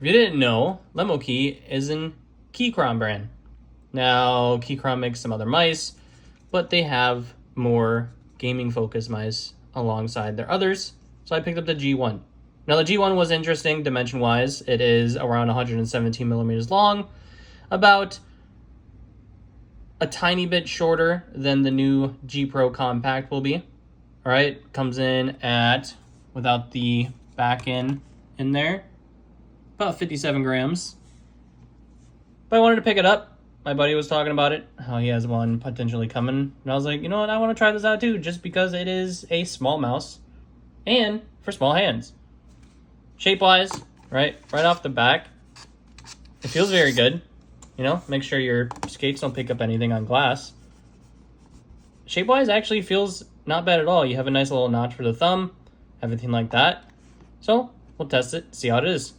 If you didn't know, Lemokey is an Keychron brand. Now, Keychron makes some other mice, but they have more gaming-focused mice alongside their others, so I picked up the G1. Now, the G1 was interesting dimension-wise. It is around 117 millimeters long, about a tiny bit shorter than the new G Pro Compact will be. All right, comes in at, without the back end in there, about 57 grams. But I wanted to pick it up. My buddy was talking about it, how he has one potentially coming. And I was like, you know what, I want to try this out too, just because it is a small mouse and for small hands. Shape-wise, right off the back, it feels very good. You know, make sure your skates don't pick up anything on glass. Shape-wise, actually feels not bad at all. You have a nice little notch for the thumb, everything like that. So, we'll test it, see how it is.